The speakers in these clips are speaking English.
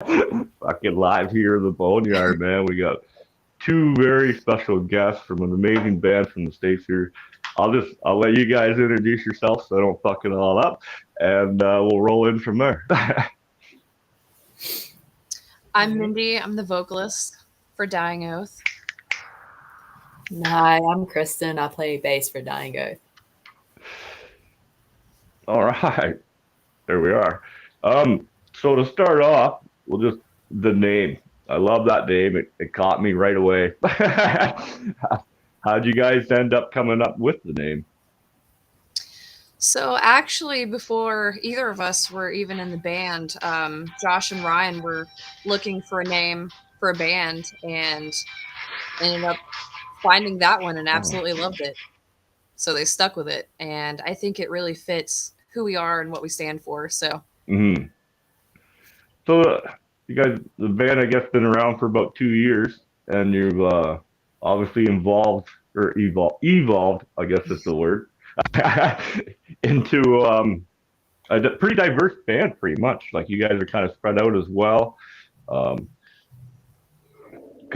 Fucking live here in the Boneyard, man. We got two very special guests from an amazing band from the States here. I'll let you guys introduce yourselves so I don't fuck it all up, and we'll roll in from there. I'm Mindy. I'm the vocalist for Dying Oath. Hi, I'm Kristen. I play bass for Dying Oath. All right, there we are. So to start off, we'll just the name. I love that name. It caught me right away. How'd you guys end up coming up with the name? So actually, before either of us were even in the band, Josh and Ryan were looking for a name for a band and ended up finding that one and absolutely loved it. So they stuck with it, and I think it really fits who we are and what we stand for. So Hmm. So you guys, the band, I guess, been around for about 2 years, and you've obviously evolved. I guess is the word, into pretty diverse band, pretty much. Like you guys are kind of spread out as well, because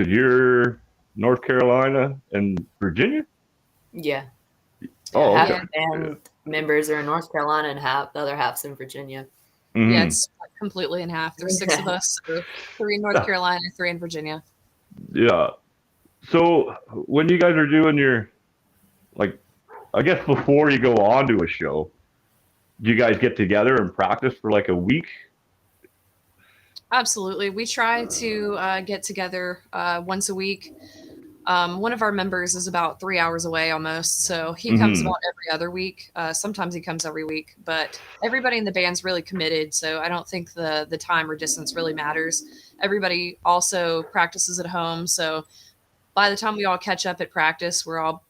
you're North Carolina and Virginia. Yeah. Oh, Half okay. yeah, the band members are in North Carolina and the other half's in Virginia. yeah, Hmm. it's split completely in half. There's six of us, so three in North Carolina, three in Virginia. Yeah. So when you guys are doing your like, I guess before you go on to a show, do you guys get together and practice for like a week? Absolutely. We try to get together once a week. One of our members is about 3 hours away almost, so he comes Hmm. about every other week. Sometimes he comes every week, but everybody in the band's really committed, so I don't think the time or distance really matters. Everybody also practices at home, so by the time we all catch up at practice, we're all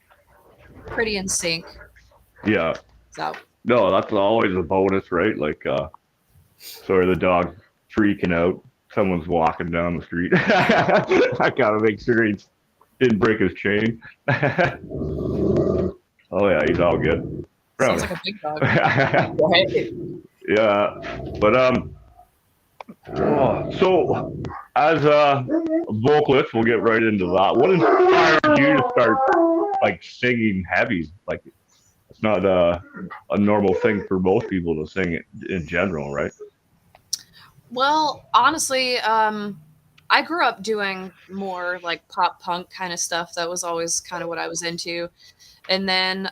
pretty in sync. Yeah. So No, that's always a bonus, right? Like, sorry, the dog's freaking out. Someone's walking down the street. I gotta make sure he didn't break his chain. Oh yeah, he's all good. sounds Proud. like a big dog. Right? Yeah, but so as a vocalist, we'll get right into that. What inspired you to start like singing heavy? Like it's not a normal thing for most people to sing it in general, right? Well, honestly, I grew up doing more like pop punk kind of stuff. That was always kind of what I was into. And then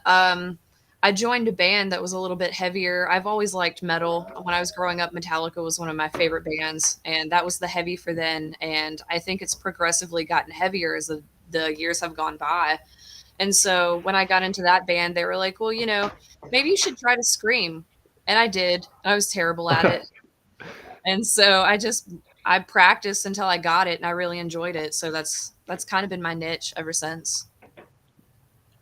I joined a band that was a little bit heavier. I've always liked metal. When I was growing up, Metallica was one of my favorite bands, and that was the heavy for then. And I think it's progressively gotten heavier as the years have gone by. And so when I got into that band, they were like, well, maybe you should try to scream. And I did. I was terrible at it. And so I practiced until I got it and I really enjoyed it. So that's kind of been my niche ever since.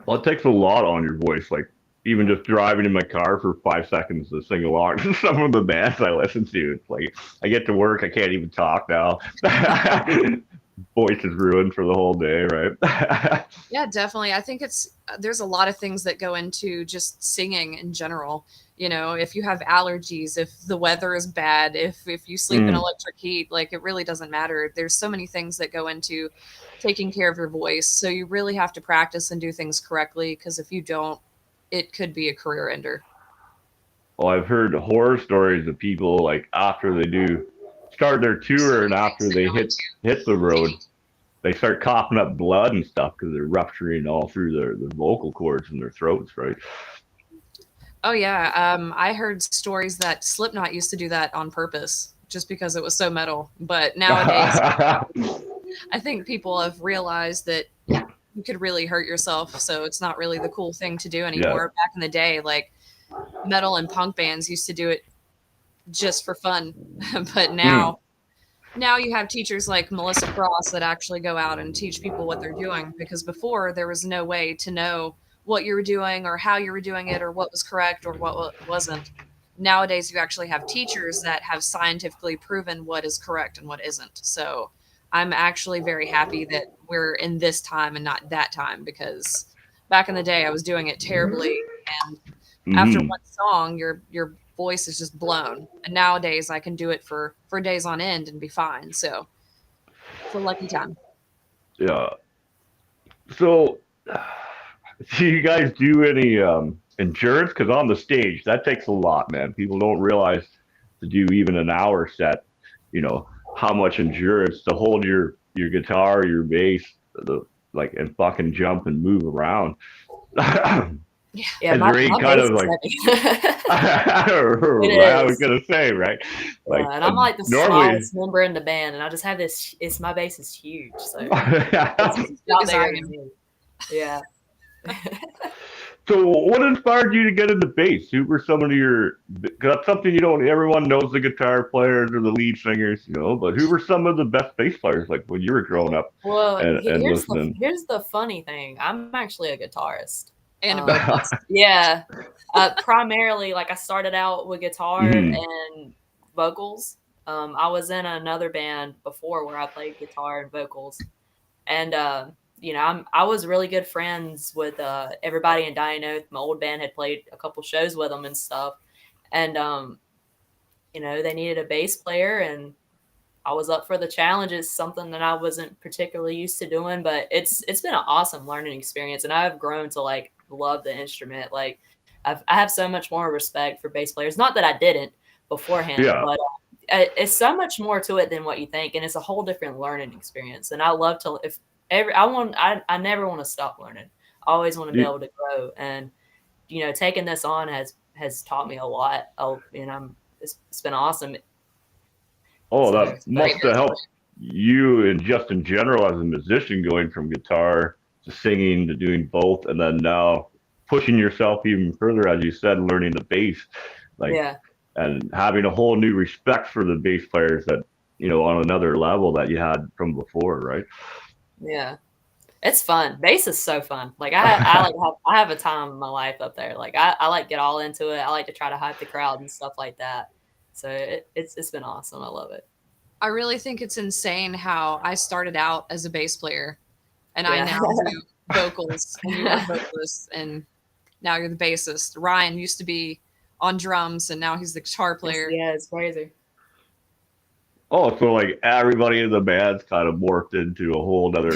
Well, it takes a lot on your voice. Like even just driving in my car for 5 seconds to sing along to some of the bands I listen to. It's like I get to work, I can't even talk now. Voice is ruined for the whole day, right? Yeah, definitely. I think there's a lot of things that go into just singing in general. If you have allergies, if the weather is bad, if you sleep in Mm. electric heat, like it really doesn't matter. There's so many things that go into taking care of your voice. So you really have to practice and do things correctly because if you don't, it could be a career ender. Well, I've heard horror stories of people like after they do start their tour and after they hit the road, they start coughing up blood and stuff because they're rupturing all through their vocal cords and their throats, right? Oh yeah, I heard stories that Slipknot used to do that on purpose just because it was so metal. But nowadays, I think people have realized that you could really hurt yourself, so it's not really the cool thing to do Yeah. anymore. Back in the day, like metal and punk bands used to do it just for fun, but Mm. now you have teachers like Melissa Cross that actually go out and teach people what they're doing because before there was no way to know what you were doing or how you were doing it or what was correct or what wasn't. Nowadays, you actually have teachers that have scientifically proven what is correct and what isn't. So I'm actually very happy that we're in this time and not that time because back in the day I was doing it terribly and after Hmm. one song, you're voice is just blown. And nowadays I can do it for days on end and be fine. So it's a lucky time. Yeah. So, do you guys do any endurance? Because on the stage, that takes a lot, man. People don't realize to do even an hour set, you know, how much endurance to hold your guitar, your bass, the like, and fucking jump and move around. Yeah, Is my, there any my kind bass of is like, heavy. I It was is. gonna say, right? Like Yeah, and I'm like the normally, smallest member in the band, and I just have this. It's my bass is huge, so it's As a big lot as I bigger than am. me. Yeah. so what inspired you to get into bass? Who were some of your? Cause that's something you don't. Everyone knows the guitar players or the lead singers, you know. But who were some of the best bass players like when you were growing up Well, and listening? here's the funny thing. I'm actually a guitarist. And a vocalist. Yeah. Primarily, like I started out with guitar Mhm. and vocals. I was in another band before where I played guitar and vocals, and I was really good friends with everybody in Dino. My old band had played a couple shows with them and stuff, and they needed a bass player, and I was up for the challenge. It's something that I wasn't particularly used to doing, but it's been an awesome learning experience, and I've grown to like love the instrument. Like I have so much more respect for bass players. Not that I didn't beforehand, Yeah. but it's so much more to it than what you think, and it's a whole different learning experience. And I love to if every I never want to stop learning. I always want to be You, able to grow, and taking this on has taught me a lot. Oh, and it's been awesome. oh, So that must have helped you and just in general as a musician, going from guitar to singing to doing both, and then now pushing yourself even further, as you said, learning the bass, like, yeah. and having a whole new respect for the bass players that, on another level that you had from before, right? Yeah. It's fun. Bass is so fun. Like I have a time in my life up there. Like I like get all into it. I like to try to hype the crowd and stuff like that. So it's been awesome. I love it. I really think it's insane how I started out as a bass player and I Yeah. now do vocals and you are vocalist and now you're the bassist. Ryan used to be on drums and now he's the guitar player. Yeah, it's crazy. Oh, so like everybody in the band's kind of morphed into a whole other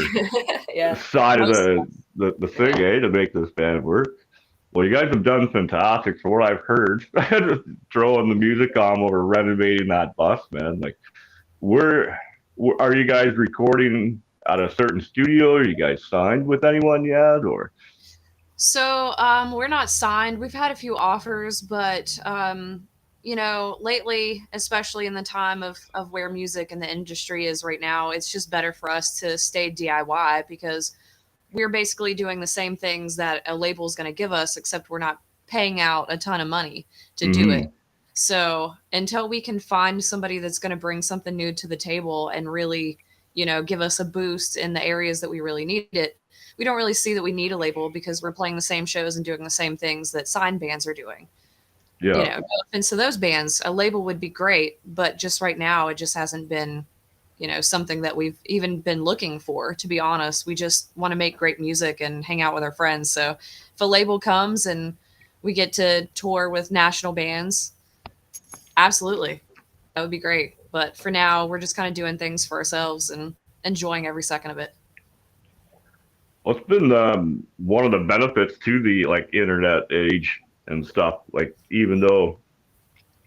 Yeah. side of Most the thing, yeah. to make this band work. Well, you guys have done fantastic from what I've heard. Throwing the music on while we're renovating that bus, man. Like, where are you guys recording at a certain studio? Are you guys signed with anyone yet, or? So we're not signed. We've had a few offers, but lately, especially in the time of where music and the industry is right now, it's just better for us to stay DIY because we're basically doing the same things that a label is going to give us, except we're not paying out a ton of money to do it. Mm-hmm. So until we can find somebody that's going to bring something new to the table and really, give us a boost in the areas that we really need it, we don't really see that we need a label because we're playing the same shows and doing the same things that signed bands are doing. Yeah. No offense to those bands, a label would be great, but just right now, it just hasn't been, something that we've even been looking for, to be honest. We just want to make great music and hang out with our friends. So if a label comes and we get to tour with national bands, absolutely. That would be great. But for now, we're just kind of doing things for ourselves and enjoying every second of it. Well, it's been one of the benefits to the like internet age and stuff. Like, even though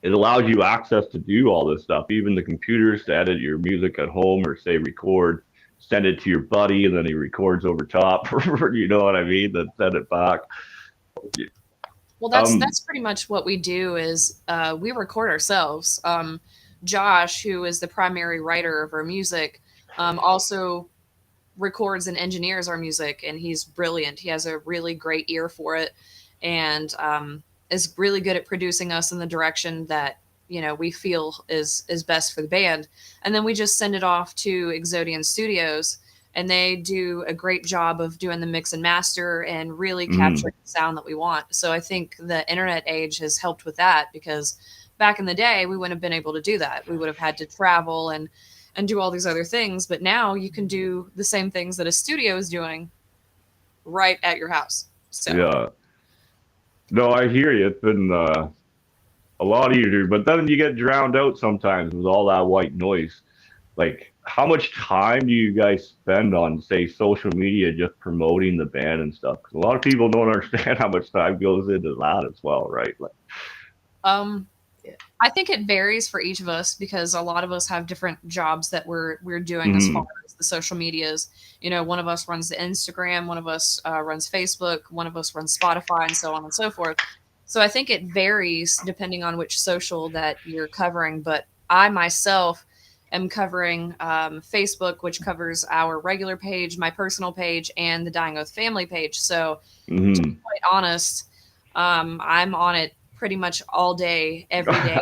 it allows you access to do all this stuff, even the computers to edit your music at home or say record, send it to your buddy, and then he records over top. You know what I mean? Then send it back. Well, that's Um. that's pretty much what we do is we record ourselves. Josh, who is the primary writer of our music, also records and engineers our music, and he's brilliant. He has a really great ear for it, and is really good at producing us in the direction that we feel is best for the band. And then we just send it off to Exodian Studios, and they do a great job of doing the mix and master and really Mm, capturing the sound that we want. So I think the internet age has helped with that because back in the day we wouldn't have been able to do that. We would have had to travel and do all these other things. But now you can do the same things that a studio is doing right at your house. So yeah. No, I hear you. It's been a lot easier. But then you get drowned out sometimes with all that white noise. Like, how much time do you guys spend on, say, social media just promoting the band and stuff? 'Cause a lot of people don't understand how much time goes into that as well, right? Like, Um, Yeah. I think it varies for each of us because a lot of us have different jobs that we're doing as far mm, as the social medias. You know, one of us runs the Instagram, one of us runs Facebook, one of us runs Spotify, and so on and so forth. So I think it varies depending on which social that you're covering. But I myself am covering Facebook, which covers our regular page, my personal page, and the Dying Oath family page. So to be mm. quite honest, I'm on it pretty much all day, every day,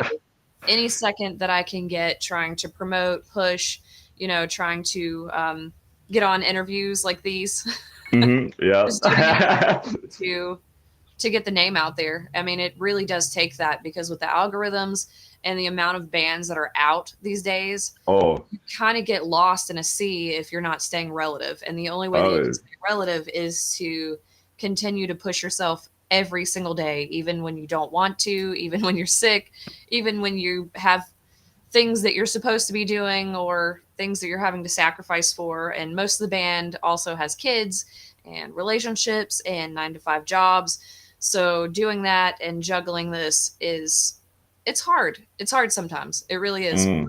any second that I can get, trying to promote, push, trying to get on interviews like these, Hmm. just doing Yeah. anything to get the name out there. I mean, it really does take that because with the algorithms and the amount of bands that are out these days, Oh, you kind of get lost in a sea if you're not staying relative. And the only way that you can oh, stay relative is to continue to push yourself every single day, even when you don't want to, even when you're sick, even when you have things that you're supposed to be doing or things that you're having to sacrifice for. And most of the band also has kids and relationships and 9 to 5 jobs. So doing that and juggling this it's hard. It's hard sometimes. It really is. mm.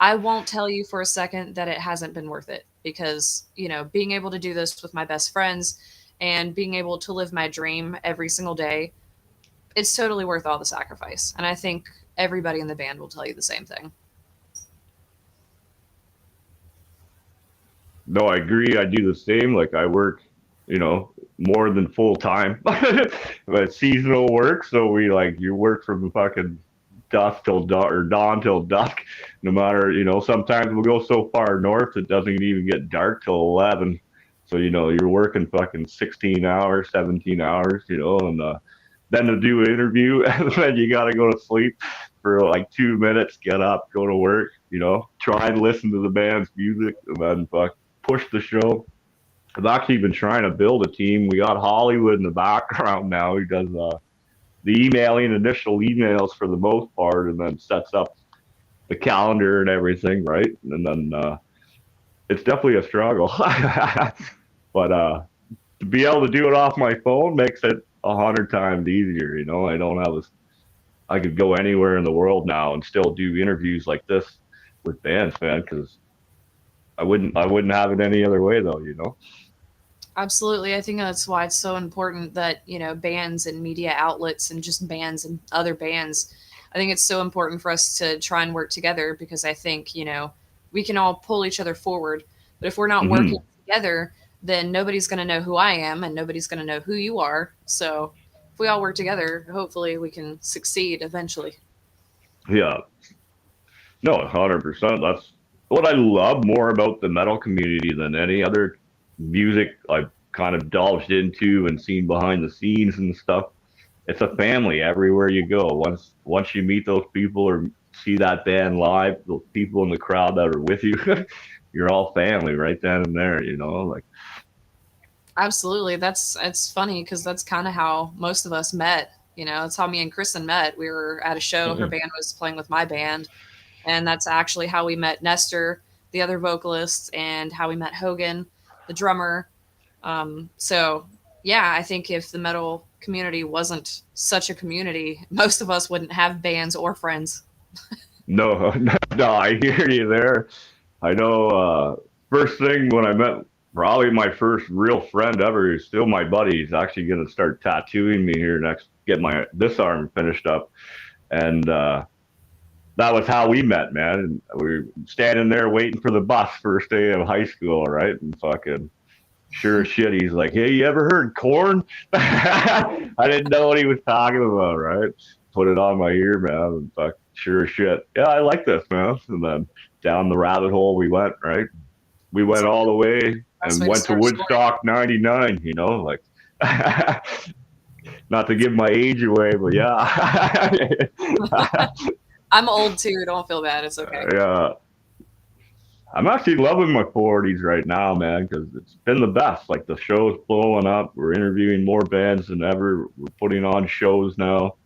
I won't tell you for a second that it hasn't been worth it because, being able to do this with my best friends and being able to live my dream every single day, it's totally worth all the sacrifice. And I think everybody in the band will tell you the same thing. No, I agree. I do the same. Like, I work, more than full time, but seasonal work. So you work from fucking dusk till dawn or dawn till dusk, no matter, sometimes we'll go so far north it doesn't even get dark till 11. So, you're working fucking 16 hours, 17 hours, and then to do an interview and then you got to go to sleep for like 2 minutes, get up, go to work, try and listen to the band's music and then push the show. I've actually been trying to build a team. We got Hollywood in the background now. He does the emailing, initial emails for the most part, and then sets up the calendar and everything, right? And then it's definitely a struggle. But to be able to do it off my phone makes it 100 times easier. I don't have this. I could go anywhere in the world now and still do interviews like this with bands, man, because I wouldn't have it any other way though. Absolutely. I think that's why it's so important that, bands and media outlets and just bands and other bands, I think it's so important for us to try and work together because I think, we can all pull each other forward. But if we're not working Hmm. together, then nobody's going to know who I am and nobody's going to know who you are. So if we all work together, hopefully we can succeed eventually. Yeah, no, 100%. That's what I love more about the metal community than any other music I've kind of delved into and seen behind the scenes and stuff. It's a family everywhere you go. Once you meet those people or see that band live, those people in the crowd that are with you, you're all family right then and there. Like, Absolutely. It's funny because that's kind of how most of us met. It's how me and Kristen met. We were at a show. Her band was playing with my band, and that's actually how we met Nestor, the other vocalist, and how we met Hogan, the drummer. So, yeah, I think if the metal community wasn't such a community, most of us wouldn't have bands or friends. no, no, I hear you there. I know. First thing when I met probably my first real friend ever, who's still my buddy. He's actually going to start tattooing me here next. Get my this arm finished up, and that was how we met, man. And we were standing there waiting for the bus first day of high school, right? And fucking sure as shit, he's like, "Hey, you ever heard corn?" I didn't know what he was talking about, right? Put it on my ear, man, and fuck, sure as shit. Yeah, I like this, man. And then down the rabbit hole we went, right? We It's went like all the the way best and way to went to start a story. Woodstock '99. Like, not to give my age away, but yeah, I'm old too. Don't feel bad. It's okay. yeah. I'm actually loving my 40s right now, man, because it's been the best. Like the show's blowing up. We're interviewing more bands than ever. We're putting on shows now.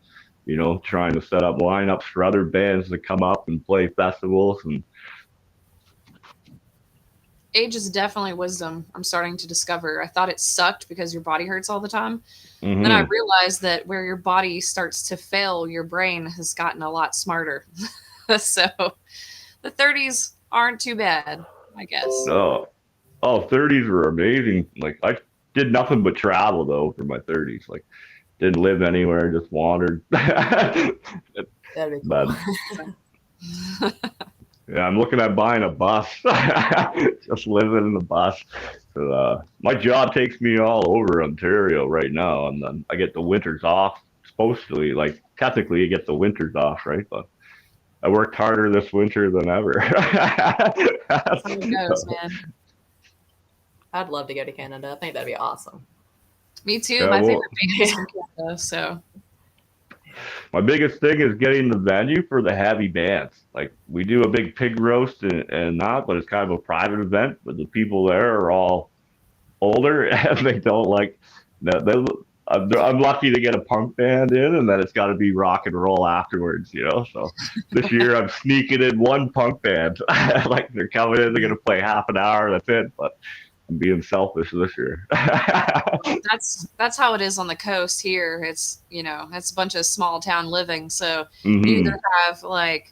trying to set up lineups for other bands to come up and play festivals. And Age is definitely wisdom. I'm starting to discover. I thought it sucked because your body hurts all the time. Then I mhm. realized that where your body starts to fail, your brain has gotten a lot smarter. So the 30s aren't too bad, I guess. Oh, oh, 30s were amazing. Like I did nothing but travel though for my 30s. Like didn't live anywhere, just wandered. That'd be cool. But yeah, I'm looking at buying a bus. Just living in the bus. So, my job takes me all over Ontario right now, and then I get the winters off. Supposedly, like technically, you get the winters off, right? But I worked harder this winter than ever. That's how it goes, man. I'd love to go to Canada. I think that'd be awesome. Me too. Yeah, My well, favorite band is from Canada, so my biggest thing is getting the venue for the heavy bands. Like we do a big pig roast and that, but it's kind of a private event. But the people there are all older and they don't like that. I'm lucky to get a punk band in, and then it's got to be rock and roll afterwards. So this year I'm sneaking in one punk band. Like they're coming in, they're gonna play half an hour. That's it. But I'm being selfish this year. that's how it is on the coast here. It's a bunch of small town living. So you Hmm. either have like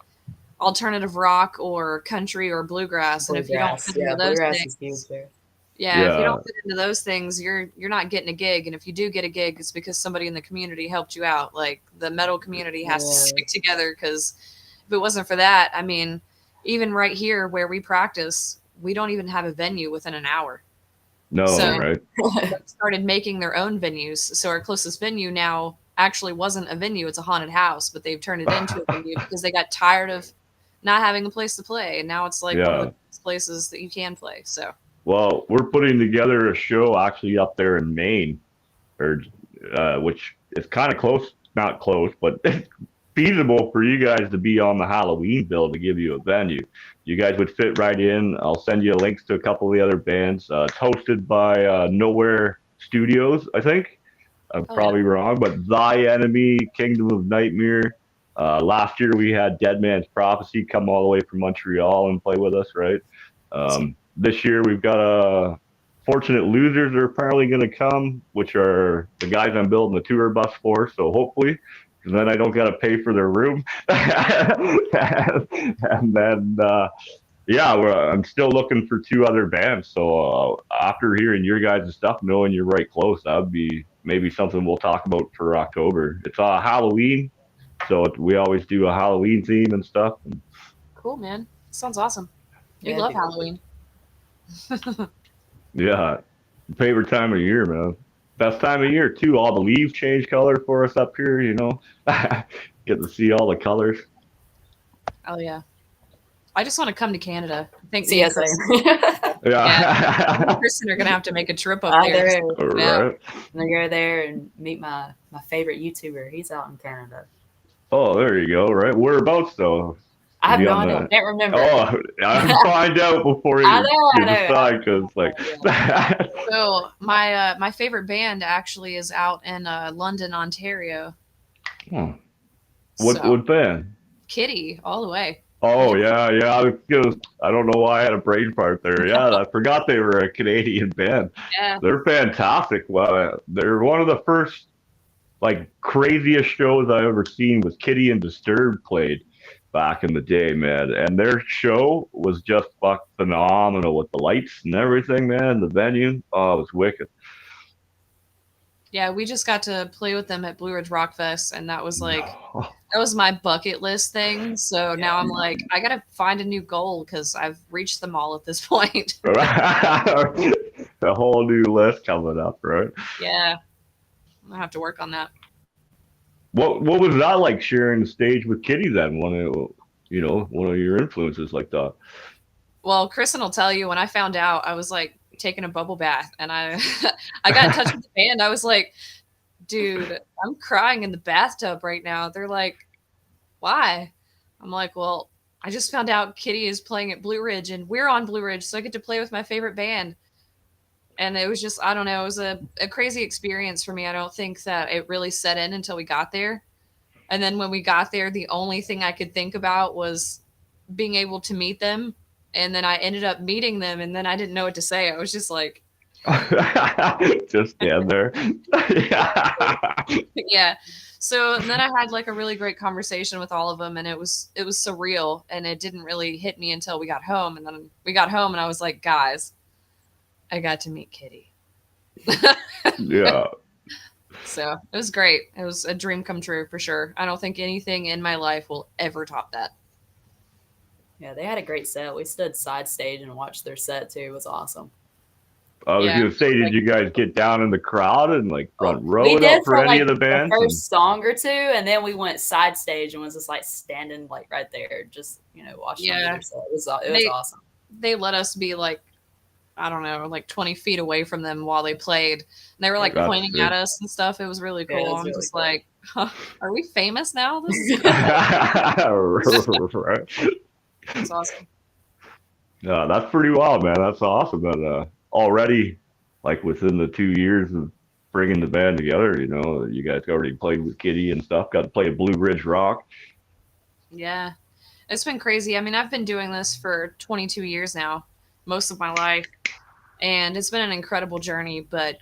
alternative rock or country or bluegrass, and if you don't Bluegrass. fit into Yeah, those bluegrass is huge things, there. yeah, if you Yeah, don't fit into those things, you're not getting a gig. And if you do get a gig, it's because somebody in the community helped you out. Like the metal community has to Yeah. stick together because if it wasn't for that, I mean, even right here where we practice, we don't even have a venue within an hour. no, So Dang. right? they started making their own venues. So our closest venue now actually wasn't a venue, it's a haunted house, but they've turned it into a venue because they got tired of not having a place to play. And now it's like one of the Yeah. best places that you can play. So Well, we're putting together a show actually up there in Maine, or which is kind of close, not close, but it's feasible for you guys to be on the Halloween bill to give you a venue. You guys would fit right in. I'll send you links to a couple of the other bands. It's hosted by Nowhere Studios, I think. I'm oh yeah. probably wrong, but Thy Enemy, Kingdom of Nightmare. Last year we had Dead Man's Prophecy come all the way from Montreal and play with us, right? Awesome. This year we've got Fortunate Losers are apparently going to come, which are the guys I'm building the tour bus for. So hopefully, because then I don't got to pay for their room. And then, yeah, I'm still looking for two other bands. So after hearing your guys' stuff, knowing you're right close, that would be maybe something we'll talk about for October. It's Halloween, so we always do a Halloween theme and stuff. Cool, man. Sounds awesome. We Yeah, it'd love be cool. Halloween. Yeah, favorite time of year, man. Best time of year too. All the leaves change color for us up here. Get to see all the colors. Oh yeah. I just want to come to Canada. I think So me yeah, and same. Chris, yeah, me and Yeah. Kristen are gonna have to make a trip up I there. do. All Yeah. right. I'm gonna go there and meet my favorite YouTuber. He's out in Canada. Oh, there you go. Right. Whereabouts though? I Is have he no on idea. the? Can't remember. Oh, I find out before I you know. I you know. decide, because like, Yeah. So my favorite band actually is out in London, Ontario. Hmm. What So band? Kitty all the way. Oh yeah, yeah. I don't know why I had a brain fart there. Yeah, I forgot they were a Canadian band. Yeah. They're fantastic. Well, they're one of the first like craziest shows I ever seen was Kitty and Disturbed played back in the day, man. And their show was just fuck phenomenal with the lights and everything, man. The venue, oh, it was wicked. Yeah, we just got to play with them at Blue Ridge Rock Fest, and that was my bucket list thing. So now Yeah. I'm like, I gotta find a new goal because I've reached them all at this point. A whole new list coming up, right? Yeah, I have to work on that. What was that like sharing the stage with Kitty then? One of your influences like that. Well, Kristen will tell you when I found out, I was like taking a bubble bath, and I I got in touch with the band. I was like, dude, I'm crying in the bathtub right now. They're like, why? I'm like, well, I just found out Kitty is playing at Blue Ridge, and we're on Blue Ridge, so I get to play with my favorite band. And it was just, I don't know, it was a crazy experience for me. I don't think that it really set in until we got there. And then when we got there, the only thing I could think about was being able to meet them. And then I ended up meeting them, and then I didn't know what to say. I was just like, Just stand there. Yeah. yeah. So and then I had like a really great conversation with all of them, and it was surreal, and it didn't really hit me until we got home. And then we got home, and I was like, guys, I got to meet Kitty. Yeah. So it was great. It was a dream come true for sure. I don't think anything in my life will ever top that. Yeah, they had a great set. We stood side stage and watched their set too. It was awesome. I was Yeah. gonna say, did Like, you guys get down in the crowd and like front row We it up did for for any like of the the bands? And... first song or two, and then we went side stage and was just like standing like right there, just watching them do yeah. their set. It was They awesome. they let us be like, I don't know, like 20 feet away from them while they played. And they were like That's pointing sick. at us and stuff. It was really Yeah, it cool. was I'm really just cool. like, huh, are we famous now? This is Right. it's awesome. Yeah, that's pretty wild, man. That's awesome. That already, like within the 2 years of bringing the band together, you guys already played with Kitty and stuff. Got to play at Blue Ridge Rock. Yeah. It's been crazy. I mean, I've been doing this for 22 years now, most of my life, and it's been an incredible journey. But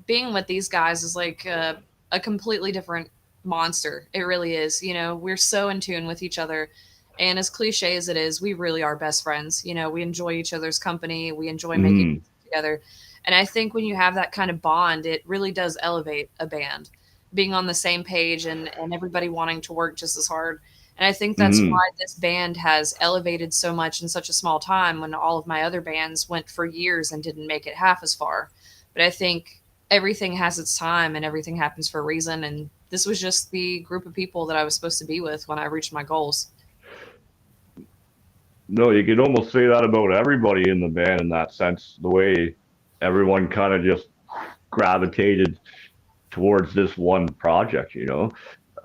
being with these guys is like a completely different monster. It really is. We're so in tune with each other. And as cliche as it is, we really are best friends. We enjoy each other's company. We enjoy making Mm, music together. And I think when you have that kind of bond, it really does elevate a band, being on the same page and everybody wanting to work just as hard. And I think that's mm. why this band has elevated so much in such a small time when all of my other bands went for years and didn't make it half as far. But I think everything has its time and everything happens for a reason. And this was just the group of people that I was supposed to be with when I reached my goals. No, you could almost say that about everybody in the band in that sense. The way everyone kind of just gravitated towards this one project, Oh,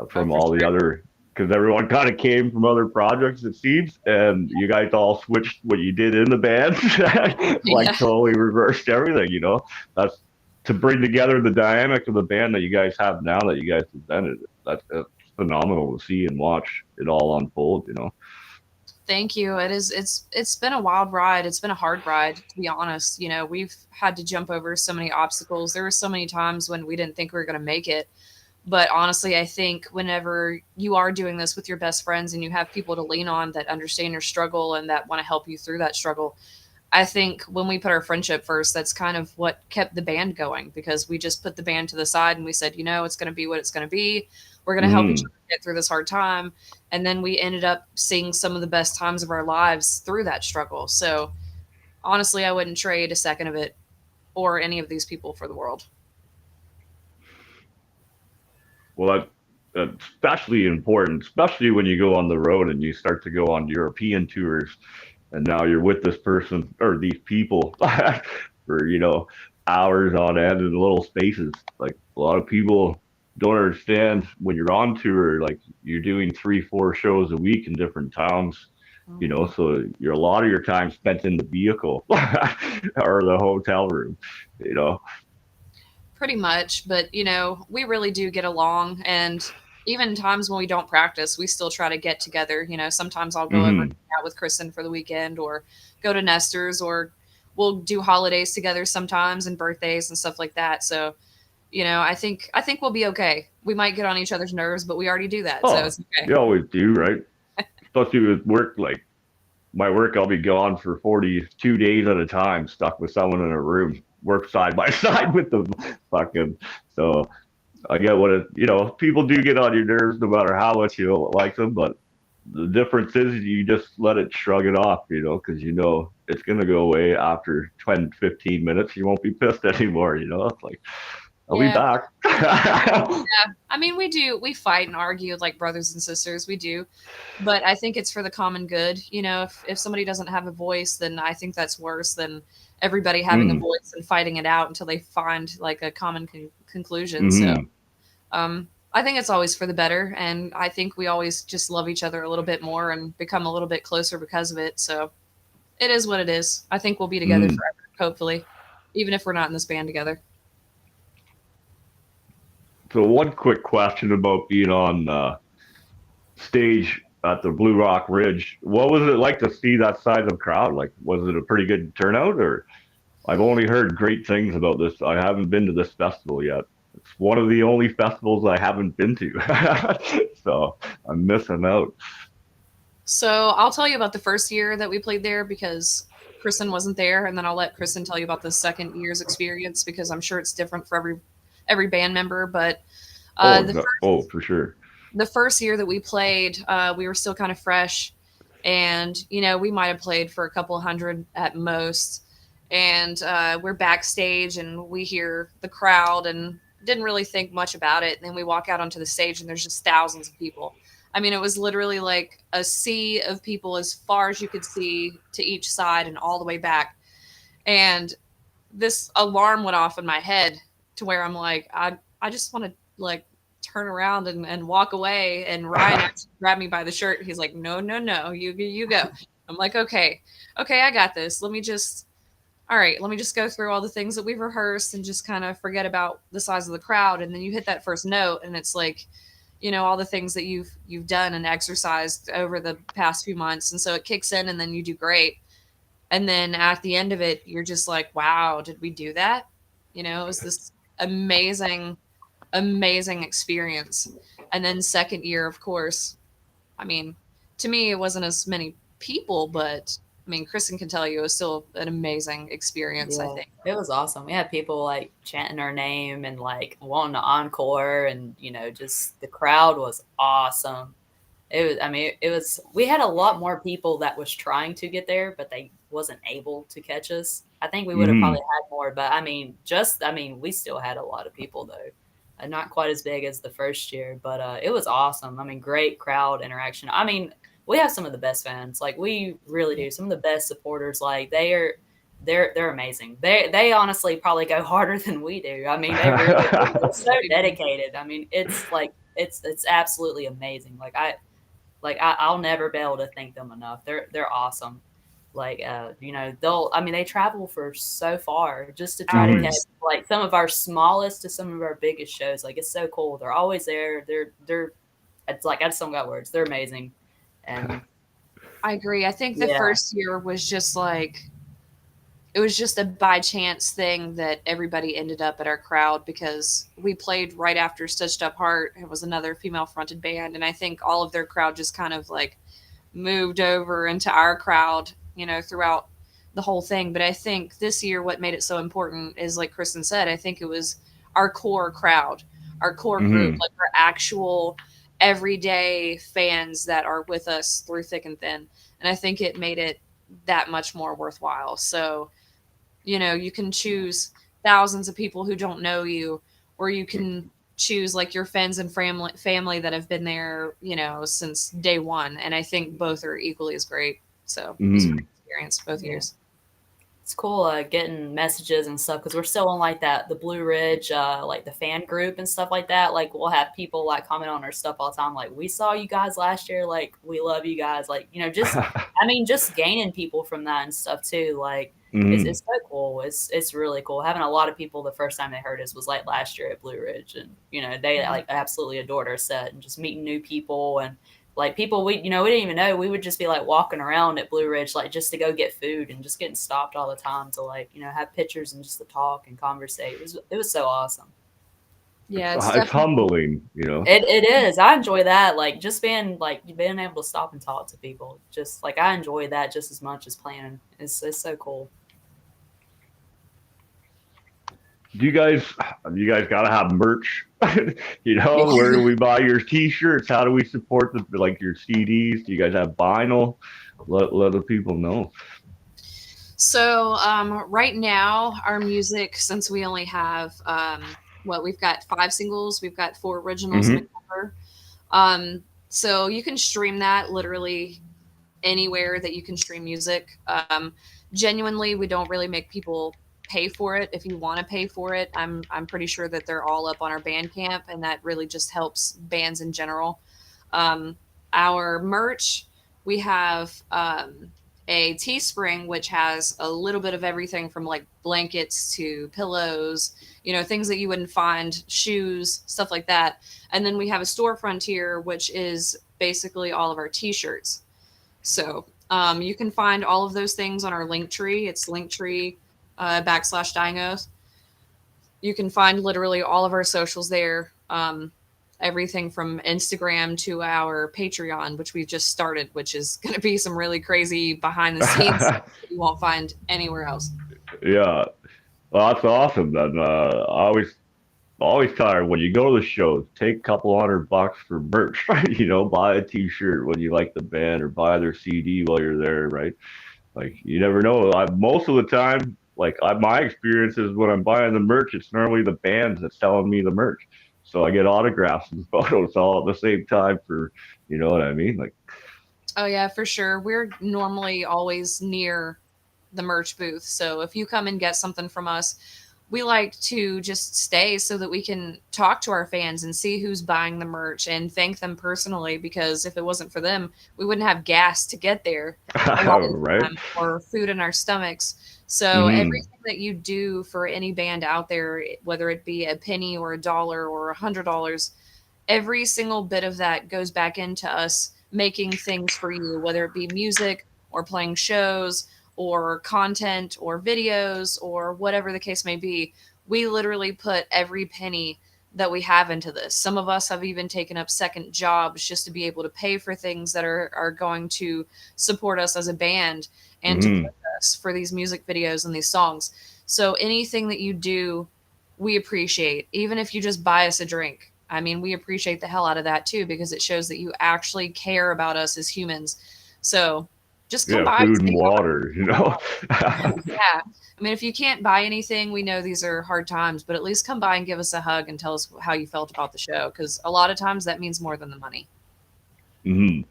from for all the sure. other, because everyone kind of came from other projects, it seems, and you guys all switched what you did in the band, like Yeah. totally reversed everything. That's to bring together the dynamic of the band that you guys have now that you guys presented. That's phenomenal to see and watch it all unfold. Thank you. It's been a wild ride. It's been a hard ride, to be honest. We've had to jump over so many obstacles. There were so many times when we didn't think we were going to make it. But honestly, I think whenever you are doing this with your best friends and you have people to lean on that understand your struggle and that want to help you through that struggle, I think when we put our friendship first, that's kind of what kept the band going, because we just put the band to the side and we said, it's going to be what it's going to be. We're going to help each Mm. other get through this hard time. And then we ended up seeing some of the best times of our lives through that struggle. So honestly, I wouldn't trade a second of it or any of these people for the world. Well, that's especially important, especially when you go on the road and you start to go on European tours, and now you're with this person or these people for hours on end in little spaces. Like a lot of people don't understand when you're on tour, like you're doing 3, 4 shows a week in different towns. Mhm. So a lot of your time spent in the vehicle or the hotel room. You know. Pretty much, but we really do get along, and even times when we don't practice, we still try to get together. Sometimes I'll go over and Hmm. hang out with Kristen for the weekend, or go to Nestor's, or we'll do holidays together sometimes and birthdays and stuff like that. So, I think we'll be okay. We might get on each other's nerves, but we already do that, so Oh, it's okay. you always do, right? Especially with work, like my work, I'll be gone for 42 days at a time, stuck with someone in a room, work side by side with them. Fucking, so I get what people do get on your nerves no matter how much you don't like them, but the difference is you just let it shrug it off, because it's going to go away after 10, 15 minutes. You won't be pissed anymore. It's like, I'll be Yeah. back. Yeah, I mean, we fight and argue like brothers and sisters. We do, but I think it's for the common good. If somebody doesn't have a voice, then I think that's worse than everybody having a Mm, voice and fighting it out until they find like a common conclusion. So, mm. I think it's always for the better, and I think we always just love each other a little bit more and become a little bit closer because of it. So, it is what it is. I think we'll be together Mm. forever, hopefully, even if we're not in this band together. So one quick question about being on stage at the Blue Rock Ridge. What was it like to see that size of crowd? Like, was it a pretty good turnout, or I've only heard great things about this. I haven't been to this festival yet. It's one of the only festivals I haven't been to, so I'm missing out. So I'll tell you about the first year that we played there because Kristen wasn't there, and then I'll let Kristen tell you about the second year's experience because I'm sure it's different for every band member. But Oh, the no, oh, for sure. the first year that we played, we were still kind of fresh, and we might have played for a couple hundred at most. And we're backstage, and we hear the crowd, and didn't really think much about it. And then we walk out onto the stage, and there's just thousands of people. I mean, it was literally like a sea of people as far as you could see to each side and all the way back. And this alarm went off in my head to where I'm like, I just want to like turn around and walk away. And Ryan actually grabbed me by the shirt. He's like, no, no, no, you go. I'm like, okay, I got this. All right, let me just go through all the things that we've rehearsed and just kind of forget about the size of the crowd. And then you hit that first note, and it's like, all the things that you've done and exercised over the past few months, and so it kicks in, and then you do great. And then at the end of it, you're just like, wow, did we do that? It was this amazing, amazing experience. And then second year, of course, I mean, to me, it wasn't as many people, but I mean, Kristen can tell you it was still an amazing experience, I Yeah, think. it was awesome. We had people like chanting our name and like wanting to encore, and just the crowd was awesome. It was, I mean, it was. We had a lot more people that was trying to get there, but they wasn't able to catch us. I think we would have Hmm. probably had more, but I mean, we still had a lot of people though. Not quite as big as the first year, but it was awesome. I mean, great crowd interaction. I mean, we have some of the best fans. Like we really do. Some of the best supporters. Like they're amazing. They honestly probably go harder than we do. I mean, they really do. They're so dedicated. I mean, it's like it's absolutely amazing. I'll never be able to thank them enough. They're awesome. They travel for so far just to try to catch Hmm. Thousands. like some of our smallest to some of our biggest shows. Like it's so cool. They're always there. They're it's like I just don't got words. They're amazing. And I agree. I think the yeah, first year was just like it was just a by chance thing that everybody ended up at our crowd because we played right after Stitched Up Heart. It was another female fronted band, and I think all of their crowd just kind of like moved over into our crowd, throughout the whole thing. But I think this year, what made it so important is, like Kristen said, I think it was our core crowd, our core group, Hmm. like our actual everyday fans that are with us through thick and thin. And I think it made it that much more worthwhile. So, you can choose thousands of people who don't know you, or you can choose like your friends and family that have been there, since day one. And I think both are equally as great. So it was a Hmm. great experience both yeah. years. It's cool getting messages and stuff because we're still on like the Blue Ridge, like the fan group and stuff like that. Like we'll have people like comment on our stuff all the time. Like we saw you guys last year. Like we love you guys. Like just just gaining people from that and stuff too. Like it's Hmm. so cool. It's really cool. Having a lot of people the first time they heard us was like last year at Blue Ridge, and they Mhm. like absolutely adored our set and just meeting new people and like people we didn't even know. We would just be like walking around at Blue Ridge like just to go get food and just getting stopped all the time to like have pictures and just to talk and conversate. It was so awesome. Yeah, it's It's definitely. humbling. It is. I enjoy that. Like just being able to stop and talk to people. Just like I enjoy that just as much as playing. It's so cool. Do you guys gotta have merch? Yeah. Where do we buy your T-shirts? How do we support like your CDs? Do you guys have vinyl? Let the people know. So right now, our music, since we only have we've got 5 singles, we've got 4 originals and a Hmm. cover. So you can stream that literally anywhere that you can stream music. Genuinely, we don't really make people pay for it. If you want to pay for it, I'm pretty sure that they're all up on our Bandcamp, and that really just helps bands in general. Um, our merch, we have. a Teespring, which has a little bit of everything from like blankets to pillows, things that you wouldn't find, shoes, stuff like that. And then we have a storefront here, which is basically all of our t-shirts. So you can find all of those things on our link tree. It's linktree /Dying Oath. You can find literally all of our socials there. Everything from Instagram to our Patreon, which we've just started, which is going to be some really crazy behind the scenes stuff that you won't find anywhere else. Yeah, well, that's awesome. Then I always tell her when you go to the shows, take a couple $100 for merch. Buy a T-shirt when you like the band, or buy their CD while you're there, right? Like you never know. Most of the time, my experience is when I'm buying the merch, it's normally the bands that's selling me the merch. So I get autographs and photos all at the same time for, you know what I mean? Like, Oh yeah, for sure. We're normally always near the merch booth. So if you come and get something from us, we like to just stay so that we can talk to our fans and see who's buying the merch and thank them personally, because if it wasn't for them, we wouldn't have gas to get there a lot of the right? time, or food in our stomachs. So Hmm. everything that you do for any band out there, whether it be a penny or $1 or $100, every single bit of that goes back into us making things for you, whether it be music or playing shows or content or videos or whatever the case may be. We literally put every penny that we have into this. Some of us have even taken up second jobs just to be able to pay for things that are going to support us as a band and to push Hmm. us for these music videos and these songs. So anything that you do, we appreciate. Even if you just buy us a drink, I mean, we appreciate the hell out of that too, because it shows that you actually care about us as humans. So just come Yeah, by and food and say hi. water. Yeah. I mean, if you can't buy anything, we know these are hard times, but at least come by and give us a hug and tell us how you felt about the show, because a lot of times that means more than the money. Hmm.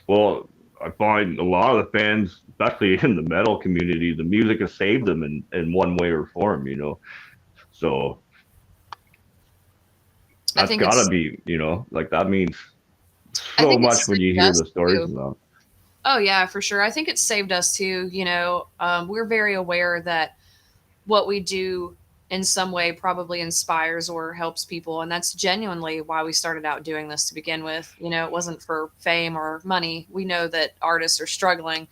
Well, I find a lot of the fans, especially in the metal community, the music has saved them in one way or form. So I that's think gotta it's be, like that means I so think it's much when you saved hear us the stories too. of them. Oh yeah, for sure. I think it's saved us too. We're very aware that what we do in some way probably inspires or helps people, and that's genuinely why we started out doing this to begin with. It wasn't for fame or money. We know that artists are struggling,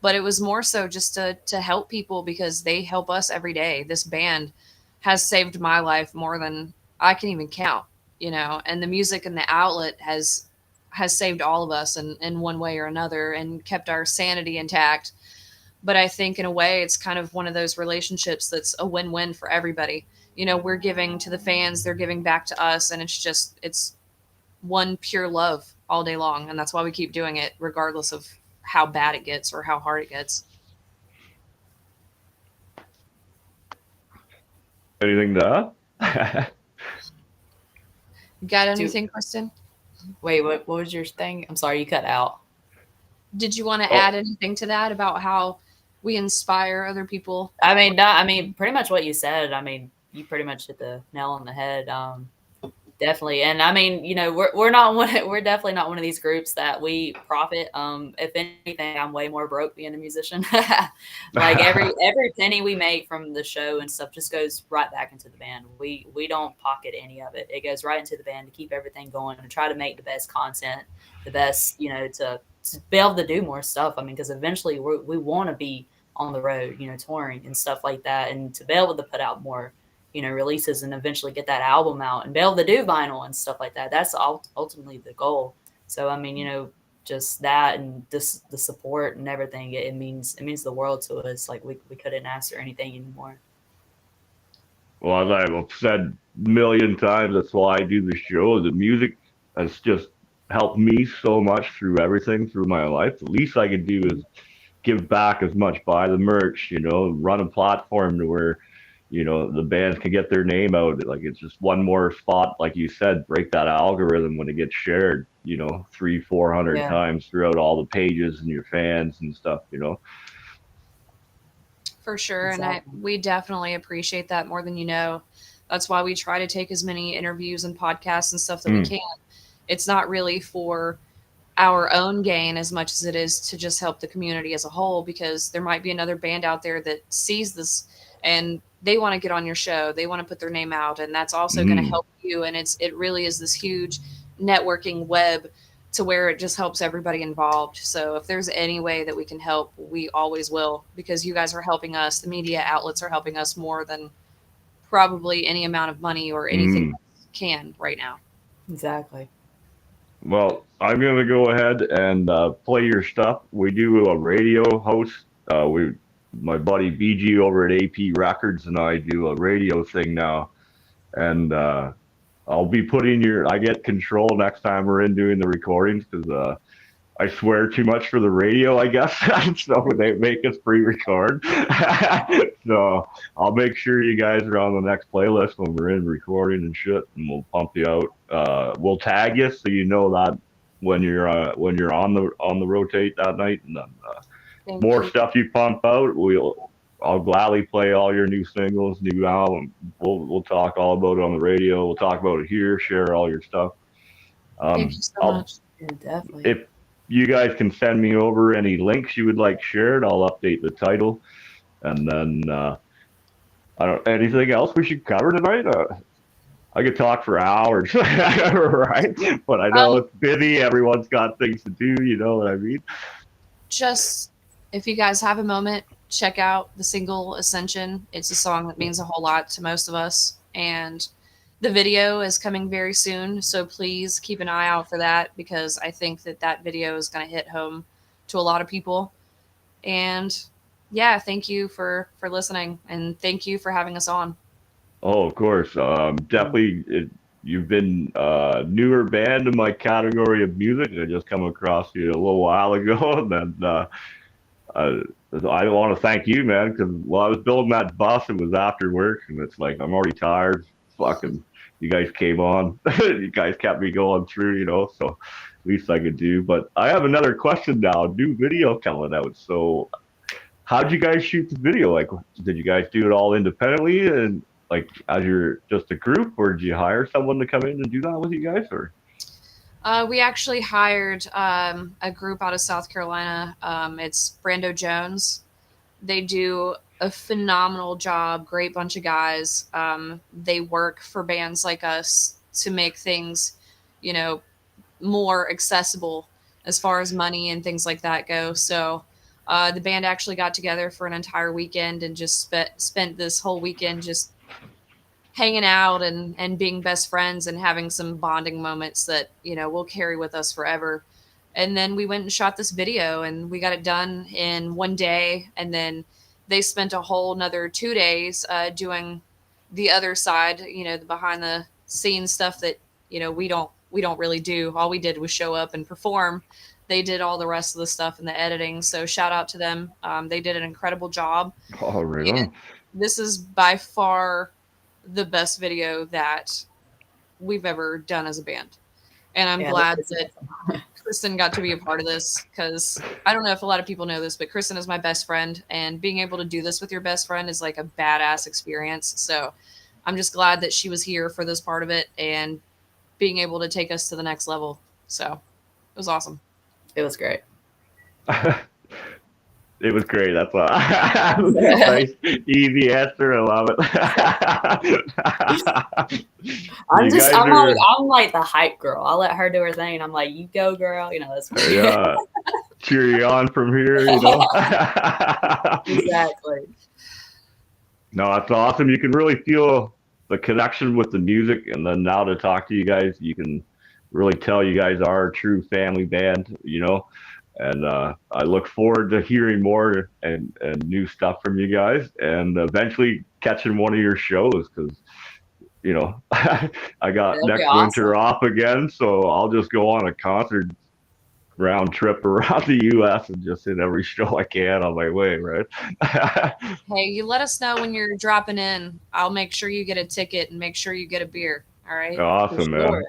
but it was more so just to help people, because they help us every day. This band has saved my life more than I can even count. And the music and the outlet has saved all of us in one way or another and kept our sanity intact. But I think in a way it's kind of one of those relationships that's a win-win for everybody. We're giving to the fans, they're giving back to us, and it's one pure love all day long, and that's why we keep doing it regardless of how bad it gets or how hard it gets. Anything to add? Got Do anything, Kristen? wait, what was your thing? I'm sorry, you cut out. Did you want to add Oh, anything to that about how we inspire other people? I mean, pretty much what you said. I mean, you pretty much hit the nail on the head. Definitely, and I mean, we're not one. We're definitely not one of these groups that we profit. If anything, I'm way more broke being a musician. Like every penny we make from the show and stuff just goes right back into the band. We don't pocket any of it. It goes right into the band to keep everything going and try to make the best content, the best, to be able to do more stuff. I mean, because eventually we want to be on the road, touring and stuff like that, and to be able to put out more releases and eventually get that album out and be able to do vinyl and stuff like that. That's ultimately the goal. So I mean, just that and this the support and everything. It means the world to us. Like we couldn't ask for anything anymore. well, as I've said a million times, that's why I do the show. The music has just helped me so much through everything through my life. The least I could do is give back as much, buy the merch, run a platform to where, the bands can get their name out. Like it's just one more spot, like you said, break that algorithm when it gets shared, 300, 400 Yeah, times throughout all the pages and your fans and stuff. For sure, and I exactly. we definitely appreciate that more than you know. That's why we try to take as many interviews and podcasts and stuff that we Mm, can. It's not really for our own gain as much as it is to just help the community as a whole, because there might be another band out there that sees this and they want to get on your show, they want to put their name out, and that's also going to Mm. help you. And it really is this huge networking web to where it just helps everybody involved. So if there's any way that we can help, we always will, because you guys are helping us, the media outlets are helping us more than probably any amount of money or anything Mm. can right now. Exactly. Well, I'm gonna go ahead and play your stuff. We do a radio host. My buddy BG over at AP Records and I do a radio thing now, and I'll be putting your. I get control next time we're in doing the recordings because I swear too much for the radio, I guess. So they make us pre-record. So I'll make sure you guys are on the next playlist when we're in recording and shit, and we'll pump you out. We'll tag you so you know that when you're on the rotate that night, and then Thank more you. stuff you pump out, I'll gladly play all your new singles, new album. We'll talk all about it on the radio. We'll talk about it here. Share all your stuff. Thank you so I'll much. Yeah, definitely. if you guys can send me over any links you would like shared, I'll update the title. And then I don't anything else we should cover tonight. I could talk for hours, right? But I know Um, it's busy. Everyone's got things to do. You know what I mean? just if you guys have a moment, check out the single Ascension. It's a song that means a whole lot to most of us. And the video is coming very soon. So please keep an eye out for that, because I think that that video is going to hit home to a lot of people. And yeah, thank you for listening, and thank you for having us on. Oh, of course. Definitely. You've been newer band in my category of music. I just come across you a little while ago, and then Uh, I want to thank you, man, because while I was building that bus, it was after work, and it's like I'm already tired. Fucking, you guys came on. You guys kept me going through, so least I could do. But I have another question now. New video coming out. So, how'd you guys shoot the video? Like, did you guys do it all independently and like as you're just a group, or did you hire someone to come in and do that with you guys, or? We actually hired a group out of South Carolina. It's Brando Jones. They do a phenomenal job. Great bunch of guys. They work for bands like us to make things, you know, more accessible as far as money and things like that go. So the band actually got together for an entire weekend and just spent this whole weekend just hanging out and being best friends and having some bonding moments that, we'll carry with us forever. And then we went and shot this video, and we got it done in one day. And then they spent a whole another 2 days doing the other side, the behind the scenes stuff that, we don't really do. All we did was show up and perform. They did all the rest of the stuff and the editing. So shout out to them. They did an incredible job. Oh, right And on. this is by far the best video that we've ever done as a band. And I'm Yeah, glad this is that awesome. Kristen got to be a part of this, because I don't know if a lot of people know this, but Kristen is my best friend, and being able to do this with your best friend is like a badass experience. So I'm just glad that she was here for this part of it and being able to take us to the next level. So it was awesome. It was great. It was great. That's all. Nice, easy answer. I love it. You guys are, I'm like the hype girl. I let her do her thing, and I'm like, you go, girl. That's great. yeah, cheer you on from here. Exactly. No, that's awesome. You can really feel the connection with the music, and then now to talk to you guys, you can really tell you guys are a true family band. And I look forward to hearing more and new stuff from you guys, and eventually catching one of your shows because I got That'd be next winter awesome. off again, so I'll just go on a concert round trip around the U.S. and just hit every show I can on my way, right? Hey, you let us know when you're dropping in. I'll make sure you get a ticket and make sure you get a beer. All right. For Awesome, sure. man.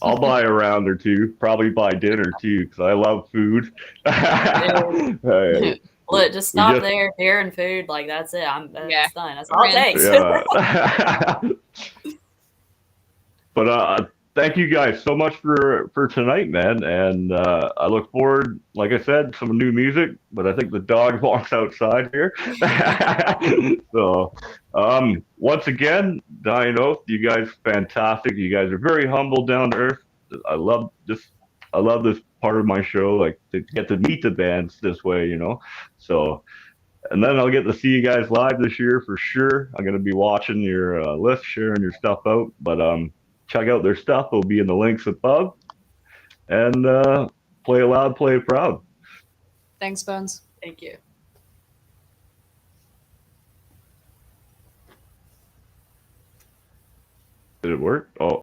I'll buy a round or two, probably buy dinner too, because I love food. Hey, Look, just we stop just there, beer and food. Like that's it. That's Yeah. done. That's all it We're in. takes. yeah. But thank you guys so much for tonight, man. And I look forward, like I said, some new music. But I think the dog walks outside here. So, once again, Dying Oath, you guys fantastic. You guys are very humble, down to earth. I love this. I love this part of my show, like to get to meet the bands this way, you know. So, and then I'll get to see you guys live this year for sure. I'm gonna be watching your list, sharing your stuff out. But check out their stuff. It'll be in the links above. And play loud, play proud. Thanks, Bones. Thank you. Did it work? Oh.